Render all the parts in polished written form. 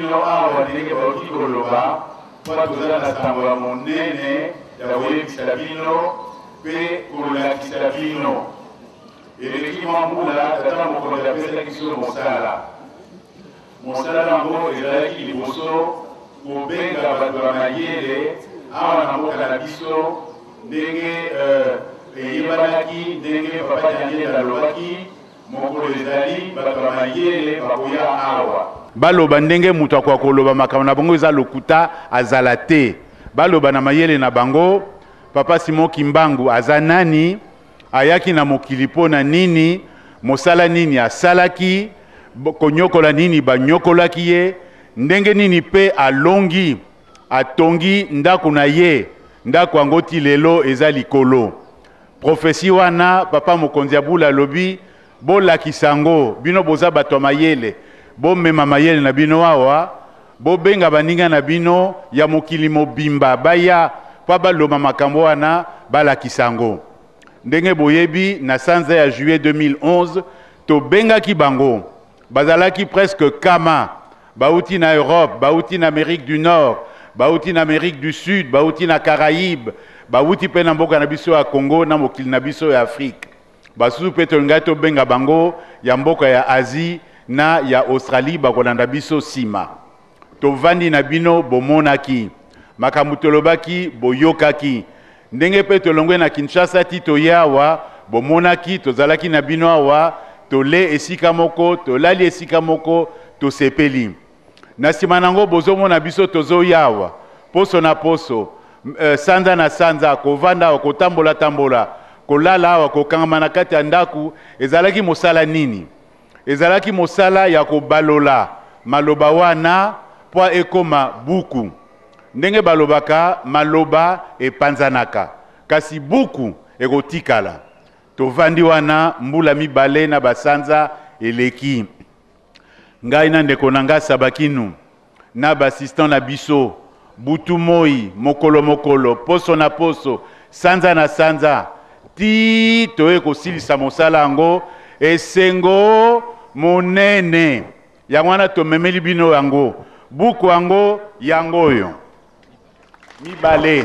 bino awa ndenge bauti koloba mpo tozala na sango ya monene ya koyebisa bino mpe kolakisa bino eleki mwa mbula tata mokonzi apesaki biso mosala yango ezalaki liboso kobenga bato ya mayele awa na mboka na biso ndenge eyebanaki ndenge papa Daniel alobaki mokolo ezali bato ya mayele bakoya awa baloba ndenge mutu akoka koloba makambo na bango eza lokuta azala te baloba na mayele na bango papa Simon Kimbangu aza nani ayaki na mokili mpo na nini mosala nini asalaki konyokola nini banyokolaki ye ndenge nini pe alongi atongi ndako na ye ndako yango ti lelo eza likolo profesi wana papa mokonzi abula alobi bolakisa yango bino boza bato ya mayele bomema mayele na bino awa bobenga baninga na bino ya mokili mobimba baya mpo baloba makambo wana balakisa yango ndenge boyebi na sanza ya juillet 2011 tobengaki bango bazalaki presque kama bauti na Europe bauti na Amérique du Nord bauti na Amérique du Sud bauti na Caraïbes bauti pe na mboka na biso ya Congo na mokili na biso ya Afrique basusu pe tolingai tobenga bango ya mboka ya Asie na ya Australie bakolanda biso sima tovandi na bino bomonaki makambo tolobaki boyokaki ndenge pe tolongwe na Kinshasa ti toyawa bomonaki tozalaki na bino awa tole esika moko tolali esika moko tosepeli na sima nango bozomona biso tozoyawa poso na poso sanza na sanza kovanda awa kotambola tambola kolala awa kokangama na kati ya ndaku ezalaki mosala nini ezalaki mosala ya kobalola maloba wana po ekoma buku ndenge balobaka maloba epanzanaka kasi buku ekotikala tovandi wana mbula mibale na basanza eleki ngai na ndeko na nga Sabakinu na basistant na biso butu moi mokolo mokolo poso na poso sanza na sanza ti toye kosilisa mosala yango esengo monene yango wana tomemeli bino yango buku yango yango oyo mibale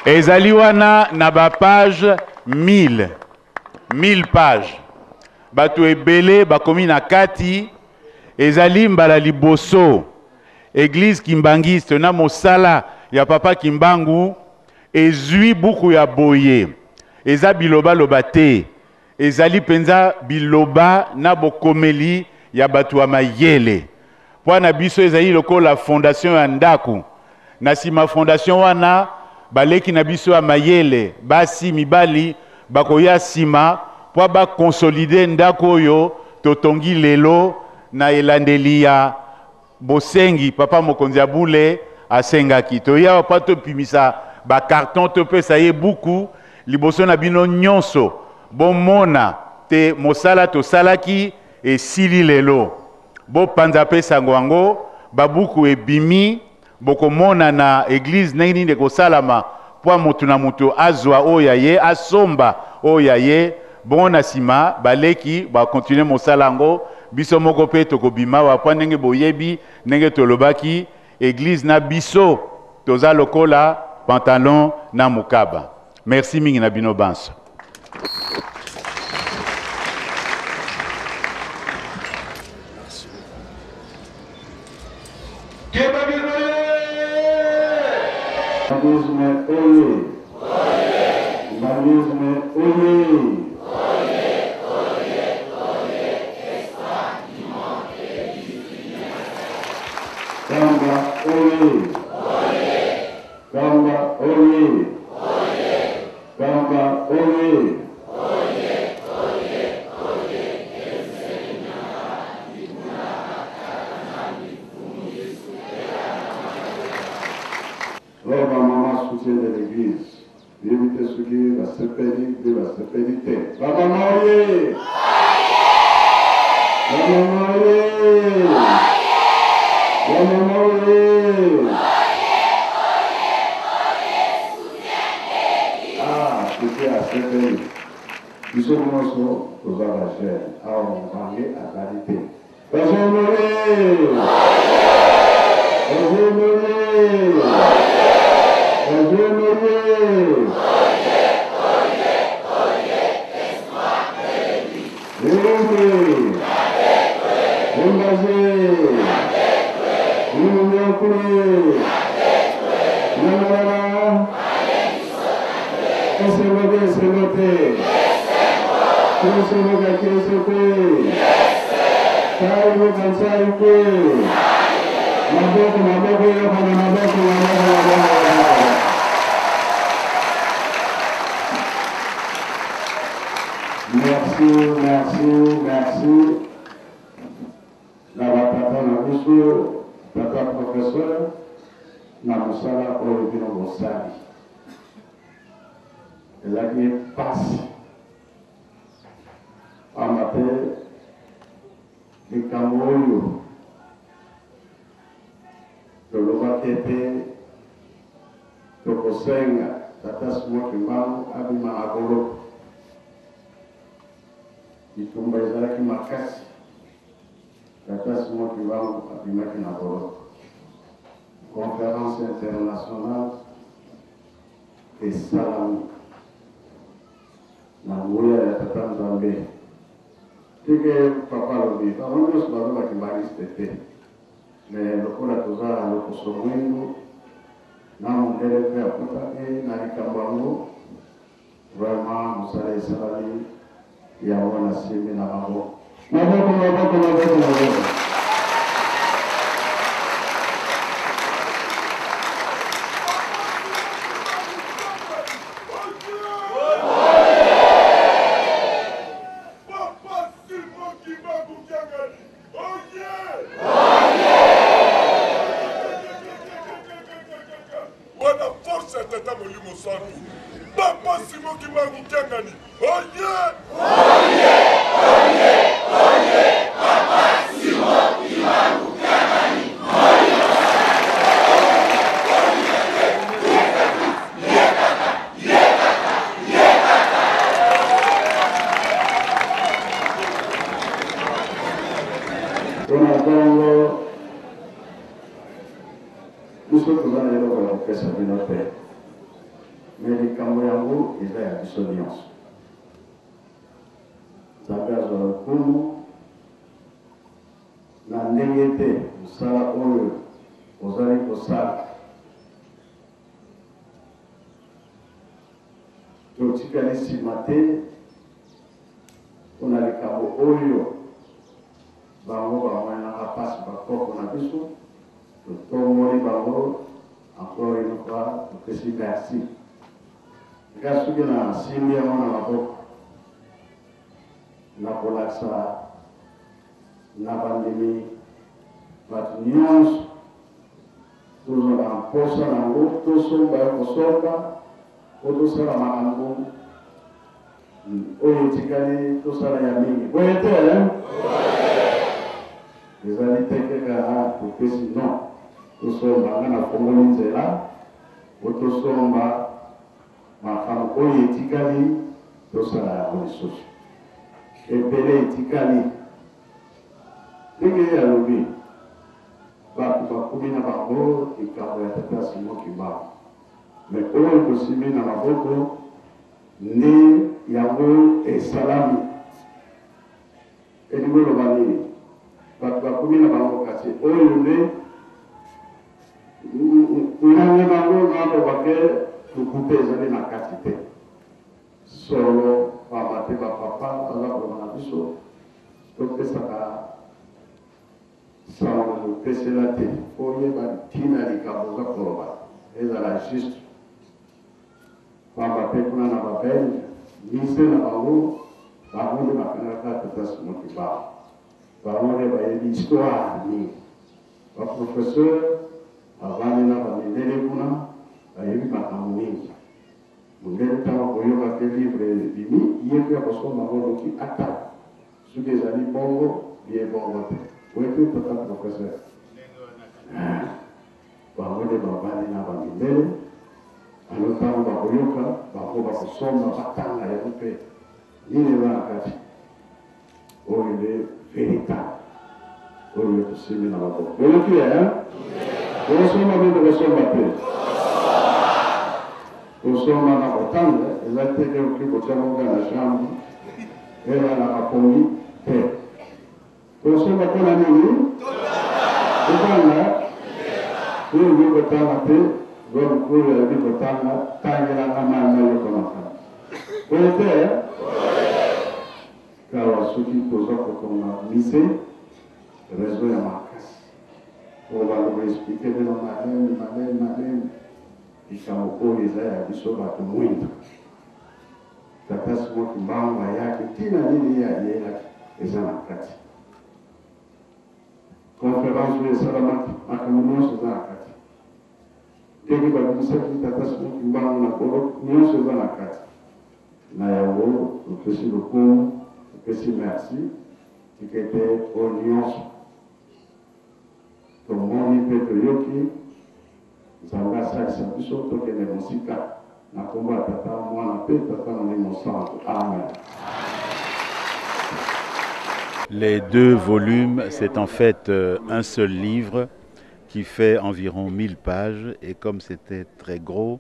ezali wana na bapage 1000 page bato ebele bakomi na kati ezali mbala liboso Église Kimbangiste na mosala ya papa Kimbangu ezwi buku ya boye eza biloba loba te ezali penza biloba na bokomeli ya bato ya mayele po na biso ezali lokola fondation ya ndaku na sima fondation wana baleki na biso ya mayele basi mibali bakoya sima po ba consolider ndako oyo totongi lelo na elandeli ya bosengi papa mokonzi abule asengaki toya pa topimisa ba carton topesa ye buku liboso na bino nyonso bomona te mosala tosalaki esili lelo bopanza pe sango yango babuku ebimi bokomona na église ndenge nini ekosalama po motu na motu azwa oyo ye asomba oyo ye bongo na nsima baleki bakontinue mosala yango biso moko pe tokobima wapo ndenge boyebi ndenge tolobaki église na biso toza lokola pantalon na mukaba. Merci mingi na bino banso. Merci. La batata na biso, tata professeur, na musala oyo bino bosali. Ezali pasi. Amate likambo oyo tolobaki ete tokosenga tata Simon Kimbangu abima na boloko. Itumba ezalaki makasi tata Simon Kimbangu abimaki na boloko. Conférence internationale esalami na nguya ya tata Nzambe. Tike papa lobi bango nyonso bazobaki baliste te, mais lokola tozala lokoso mwindu na mondele mpe akutaki na likambo yango, vraiment mosala esalami yango na simbi na maboko. oyo tosimbi na maboko. Boyoki bosoma bino bosomba te. Bosoma na kotanga eza teke oki kotiango na chambre eza na kapongi te. Bosomba mpona nini? Kotanga oyo oki kotanga te oyo oki kotanga tangelanga mama yoko makana. Oyo te kawa soki toza kotonga mise réseau ya makasi oyo baloba explike bino malene likambo oyo eza ya biso bato mwinda tata Simon Kimbangu ayaki ntina nini ayelaki eza na kati conférence oyo esalamaki makambo nyonso eza na kati ndenge babikisaki tata Simon Kimbangu na kolo nyonso eza na kati na yango topesi lokumu topesi merci tikete oyo nyonso tomoni mpe toyoki nzambe asalisa biso tokende mosika na kombo ya tata mwana mpe tata molimo santo. Amen. Les deux volumes, c'est en fait un seul livre qui fait environ 1000 pages et comme c'était très gros,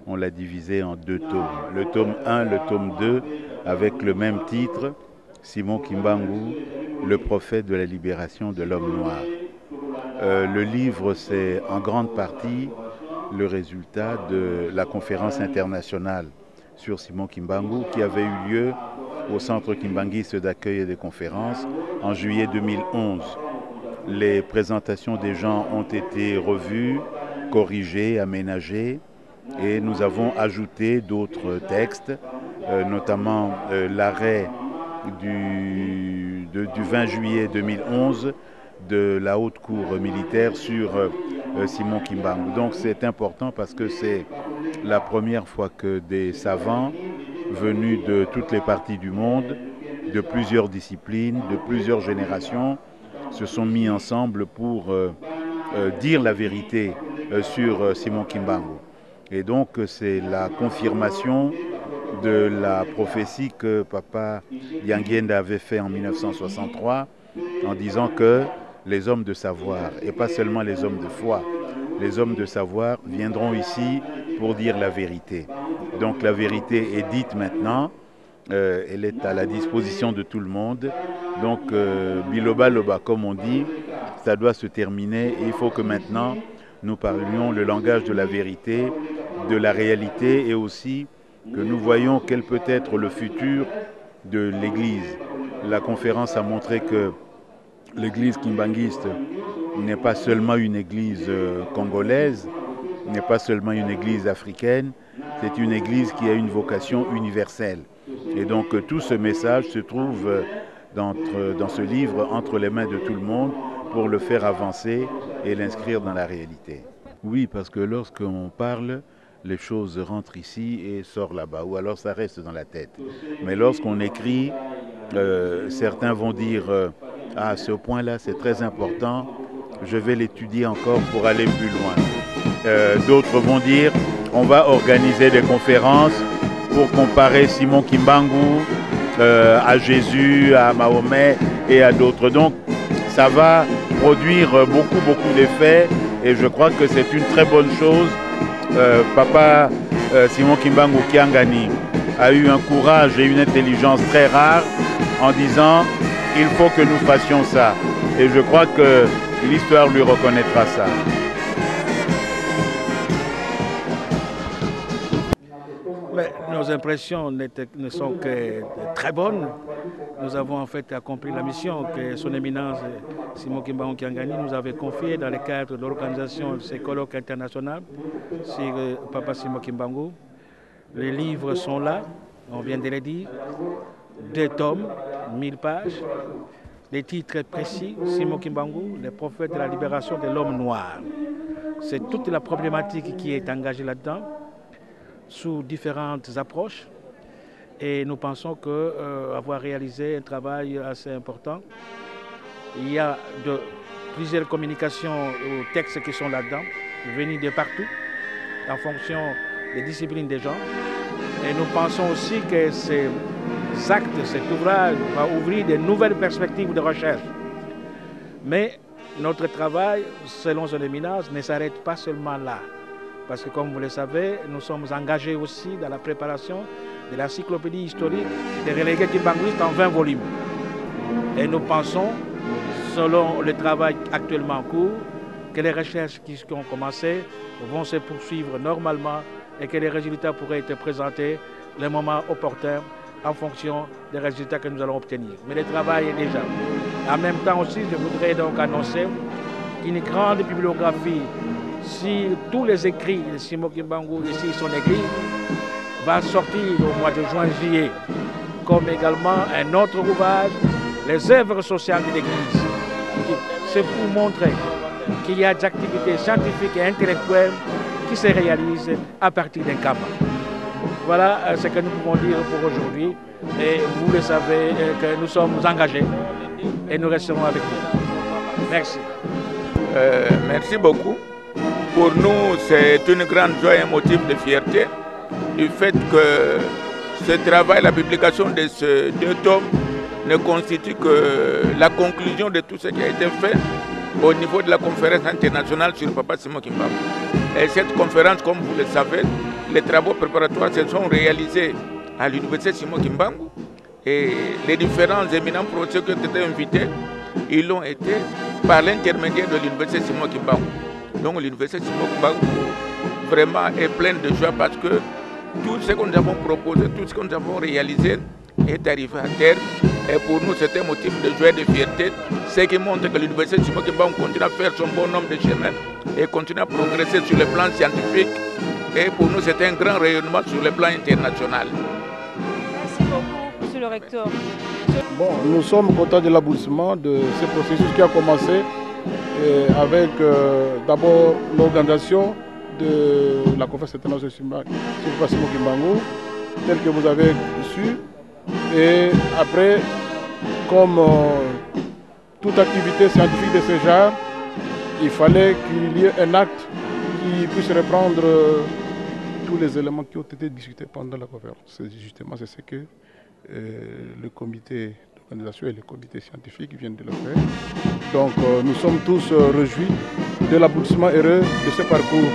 on l'a divisé en deux tomes. Le tome 1, le tome 2, avec le même titre, Simon Kimbangu, le prophète de la libération de l'homme noir. Le livre, c'est en grande partie le résultat de la conférence internationale sur Simon Kimbangu qui avait eu lieu au Centre kimbanguiste d'accueil et de conférences en juillet 2011. Les présentations des gens ont été revues, corrigées, aménagées et nous avons ajouté d'autres textes, notamment l'arrêt du 20 juillet 2011 de la haute cour militaire sur Simon Kimbangu. Donc c'est important parce que c'est la première fois que des savants venus de toutes les parties du monde, de plusieurs disciplines, de plusieurs générations, se sont mis ensemble pour dire la vérité sur Simon Kimbangu. Et donc c'est la confirmation de la prophétie que Papa Yangienda avait fait en 1963 en disant que les hommes de savoir, et pas seulement les hommes de foi, les hommes de savoir viendront ici pour dire la vérité. Donc la vérité est dite maintenant, elle est à la disposition de tout le monde. Donc biloba loba, comme on dit, ça doit se terminer et il faut que maintenant nous parlions le langage de la vérité, de la réalité et aussi que nous voyons quel peut être le futur de l'Église. La conférence a montré que l'Église kimbanguiste n'est pas seulement une Église congolaise, n'est pas seulement une Église africaine, c'est une Église qui a une vocation universelle. Et donc tout ce message se trouve dans ce livre entre les mains de tout le monde pour le faire avancer et l'inscrire dans la réalité. Oui, parce que lorsqu'on parle, les choses rentrent ici et sortent là-bas, ou alors ça reste dans la tête. Mais lorsqu'on écrit, certains vont dire à ce point-là, c'est très important, je vais l'étudier encore pour aller plus loin. D'autres vont dire, on va organiser des conférences pour comparer Simon Kimbangu à Jésus, à Mahomet et à d'autres. Donc, ça va produire beaucoup d'effets et je crois que c'est une très bonne chose. Papa Simon Kimbangu Kiangani a eu un courage et une intelligence très rares en disant il faut que nous fassions ça. Et je crois que l'histoire lui reconnaîtra ça. Mais nos impressions ne sont que très bonnes. Nous avons en fait accompli la mission que son éminence Simon Kimbangu Kiangani nous avait confiée dans le cadre de l'organisation de ces colloques internationaux sur Papa Simon Kimbangu. Les livres sont là, on vient de le dire, 2 tomes, 1000 pages, des titres précis, Simon Kimbangu, le prophète de la libération de l'homme noir. C'est toute la problématique qui est engagée là-dedans, sous différentes approches. Et nous pensons qu'avoir réalisé un travail assez important. Il y a plusieurs communications ou textes qui sont là-dedans, venus de partout, en fonction des disciplines des gens. Et nous pensons aussi que ces actes, cet ouvrage va ouvrir de nouvelles perspectives de recherche. Mais notre travail, selon son éminence, ne s'arrête pas seulement là. Parce que comme vous le savez, nous sommes engagés aussi dans la préparation de l'encyclopédie historique des relégués kimbanguistes en 20 volumes. Et nous pensons, selon le travail actuellement en cours, que les recherches qui ont commencé vont se poursuivre normalement et que les résultats pourraient être présentés le moment opportun en fonction des résultats que nous allons obtenir. Mais le travail est déjà. En même temps aussi, je voudrais donc annoncer une grande bibliographie sur tous les écrits de Simon Kimbangu ici son église va sortir au mois de juin-juillet, comme également un autre ouvrage, les œuvres sociales de l'église. C'est pour montrer qu'il y a des activités scientifiques et intellectuelles qui se réalisent à partir d'un Kamba. Voilà ce que nous pouvons dire pour aujourd'hui. Et vous le savez que nous sommes engagés et nous resterons avec vous. Merci. Merci beaucoup. Pour nous, c'est une grande joie et un motif de fierté du fait que ce travail, la publication de ce 2 tomes ne constitue que la conclusion de tout ce qui a été fait au niveau de la conférence internationale sur Papa Simon Kimbangu. Et cette conférence, comme vous le savez, les travaux préparatoires se sont réalisés à l'université Simon Kimbangu et les différents éminents professeurs qui ont été invités, ils l'ont été par l'intermédiaire de l'université Simon Kimbangu. Donc l'université Simon Kimbangu vraiment est pleine de joie parce que tout ce que nous avons proposé, tout ce que nous avons réalisé est arrivé à terme. Et pour nous, c'est un motif de joie et de fierté, ce qui montre que l'université Simon Kimbangu continue à faire son bon nombre de chemins et continue à progresser sur le plan scientifique. Et pour nous, c'est un grand rayonnement sur le plan international. Merci beaucoup, monsieur le recteur. Bon, nous sommes contents de l'aboutissement de ce processus qui a commencé avec d'abord l'organisation de la conférence internationale sur Papa Simon Kimbangu, telle que vous avez su. Et après, comme toute activité scientifique de ce genre, il fallait qu'il y ait un acte qui puisse reprendre tous les éléments qui ont été discutés pendant la conférence. Justement, c'est ce que le comité d'organisation et le comité scientifique viennent de le faire. Donc nous sommes tous réjouis de l'aboutissement heureux de ce parcours.